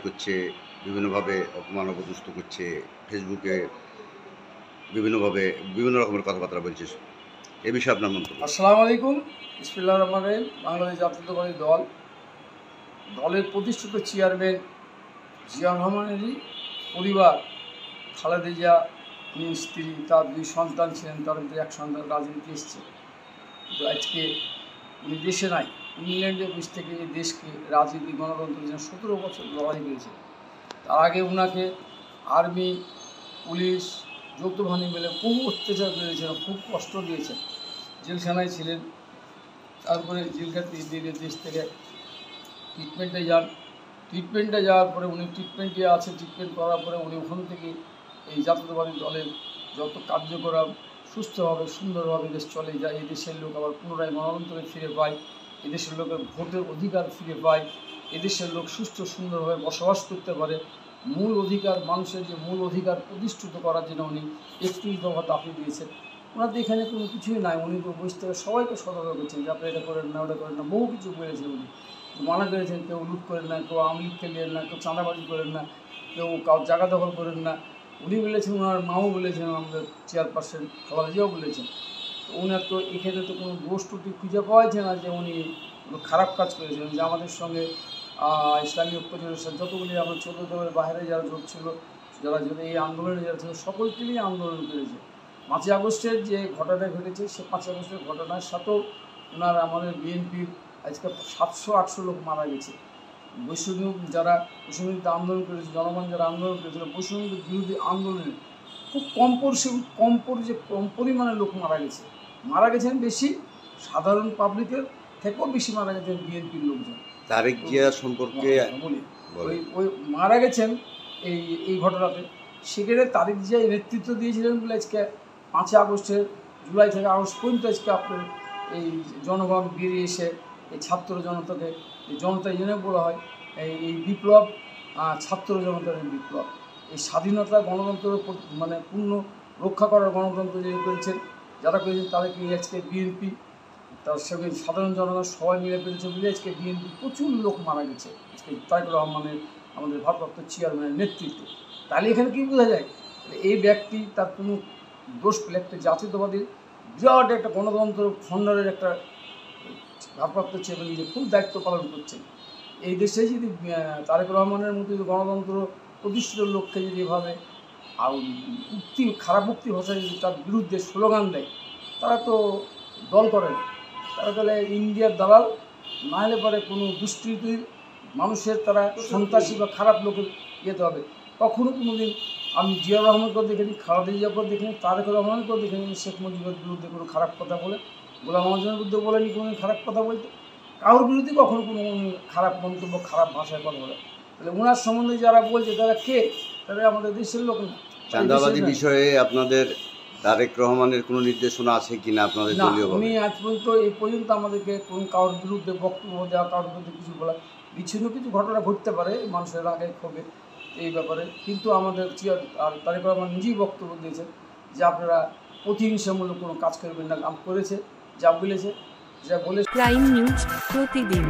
করছে, বিভিন্নভাবে অপমান অপদস্থ করছে, ফেসবুকে বিভিন্নভাবে বিভিন্ন রকমের কথাবার্তা বলছে। এ বিষয়ে আপনার মন্তব্য? আসসালামু আলাইকুম। বিসমিল্লাহির রহমানির রহিম। বাংলাদেশ জাতীয়তাবাদী দলের প্রতিষ্ঠিত চেয়ারম্যান জিয়াউর রহমানেরই পরিবার খালেদা জিয়া, স্ত্রী, তার 2 সন্তান ছিলেন, তার মধ্যে এক সন্তান রাজনীতি এসছে, কিন্তু আজকে উনি দেশে নাই। ইংল্যান্ডে বসে থেকে এই দেশকে রাজনীতি গণতন্ত্রের জন্য 17 বছর লড়াই করেছে। তার আগে ওনাকে আর্মি, পুলিশ, যৌথ বাহিনী মিলে বহু অত্যাচার করেছেন, খুব কষ্ট দিয়েছেন, জেলখানায় ছিলেন। তারপরে জেলখানা দিয়ে দেশ থেকে ট্রিটমেন্টে যাওয়ার পরে উনি ট্রিটমেন্ট করার পরে উনি ওখান থেকে এই জাতীয়তাবাদী দলের যত কার্যক্রম সুস্থভাবে সুন্দরভাবে দেশ চলে যায়। এদেশের লোক আবার পুনরায় গণতন্ত্রে ফিরে পায়, এদেশের লোকের ভোটের অধিকার ফিরে পায়, এদেশের লোক সুস্থ সুন্দরভাবে বসবাস করতে পারে। মূল অধিকার, মানুষের যে মূল অধিকার প্রতিষ্ঠিত করার জন্য উনি 31 দফা দাবি দিয়েছেন। ওনাদের এখানে কোনো কিছুই নাই। উনি বসে থেকে সবাইকে সতর্ক করছেন যে আপনি এটা করেন না, ওটা করেন না, বহু কিছু বলেছেন উনি। মানা করেছেন কেউ লুট করেন না, কেউ আওয়ামী লীগকে নেন না, কেউ চাঁদাবাজি করেন না, কেউ জায়গা দখল করেন না। উনি বলেছেন, ওনার মাও বলেছেন, আমাদের চেয়ারপারসন খালেদা জিয়াও বলেছেন। তো ওনার তো এখানে তো কোনো দোষ ত্রুটি খুঁজে পাওয়া যায় না যে উনি কোনো খারাপ কাজ করেছেন। যে আমাদের সঙ্গে ইসলামী ঐক্য জোটের যতগুলি আমরা 14 দলের বাইরে যারা জোট ছিল, যারা যদি এই আন্দোলনে যারা ছিল, সকলকে নিয়ে আন্দোলন করেছে। 5ই আগস্টের যে ঘটনা ঘটেছে, সে 5ই আগস্টের ঘটনার সাথেও ওনার আমাদের বিএনপির আজকে 700-800 লোক মারা গেছে। যারা বৈষম্যবিরোধী আন্দোলন করেছে, জনগণ যারা আন্দোলন করেছিল বৈষম্য বিরোধী আন্দোলনে, খুব কম পরিমাণে লোক মারা গেছেন বেশি, সাধারণ পাবলিকের থেকেও বেশি মারা গেছেন বিএনপির লোকজন। তারেক জিয়া সম্পর্কে বলি, ওই মারা গেছেন এই ঘটনাতে। সেখানে তারেক জিয়া নেতৃত্ব দিয়েছিলেন বলে আজকে 5ই আগস্টের জুলাই থেকে আগস্ট পর্যন্ত আজকে আপনার এই জনগণ বেরিয়ে এসে এই ছাত্র জনতাকে, এই জনতা জেনে বলা হয় এই বিপ্লব, ছাত্র জনতার বিপ্লব, এই স্বাধীনতা গণতন্ত্র মানে পূর্ণ রক্ষা করার গণতন্ত্র যে করেছেন, যারা করেছেন তাদেরকে আজকে বিএনপি, তার সঙ্গে সাধারণ জনগণ সবাই মিলে পেরেছে বলে আজকে বিএনপি প্রচুর লোক মারা গেছে আজকে তারেক রহমানের, আমাদের ভারপ্রাপ্ত চেয়ারম্যানের নেতৃত্বে। তাহলে এখানে কী বোঝা যায়? এই ব্যক্তি তার কোনো দোষ পেলে, একটা জাতীয়তাবাদী বিরাট একটা গণতন্ত্র খণ্ডনের একটা ভারপ্রাপ্ত চেয়ারম্যান নিজে খুব দায়িত্ব পালন করছেন। এই দেশে যদি তারেক রহমানের মতো যদি গণতন্ত্র প্রতিষ্ঠিত লোককে যদি এভাবে খারাপ উক্তি ভাষায় যদি তার বিরুদ্ধে স্লোগান দেয়, তারা তো দল করে না, তারা তাহলে ইন্ডিয়ার দালাল, না হলে পরে কোনো দুষ্কৃতির মানুষের তারা সন্ত্রাসী বা খারাপ লোকের ইয়েতে হবে। কখনো কোনো দিন আমি জিয়াউর রহমানকেও দেখিনি, খালেদা জিয়াকেও দেখিনি, তারেক রহমানকেও দেখিনি শেখ মুজিবের বিরুদ্ধে কোনো খারাপ কথা বলে, গোলাম আজমের বিরুদ্ধে বলেনি কোনো খারাপ কথা বলতে, কারোর বিরুদ্ধে কখনো কোনো খারাপ মন্তব্য, খারাপ ভাষায় কথা বলে। তাহলে ওনার সম্বন্ধে যারা বলছে তারা কে? তারা আমাদের দেশের লোক না। চাঁদাবাজি বিষয়ে আপনাদের তারেক রহমানের কোনো নির্দেশনা আছে কিনা আপনাদের দলীয়? উনি আজ পর্যন্ত এই পর্যন্ত আমাদেরকে কোন কারোর বিরুদ্ধে বক্তব্য দেওয়া, কারোর বিরুদ্ধে কিছু বলা, বিচ্ছিন্ন কিছু ঘটনা ঘটতে পারে মানুষের রাগে ক্ষোভে এই ব্যাপারে, কিন্তু আমাদের তারেক রহমান নিজেই বক্তব্য দিয়েছেন যে আপনারা প্রতিহিংসামূলক কোনো কাজ করবেন না, কাজ করেছে, যা বলেছে, যা বলে। প্রাইম নিউজ প্রতিদিন।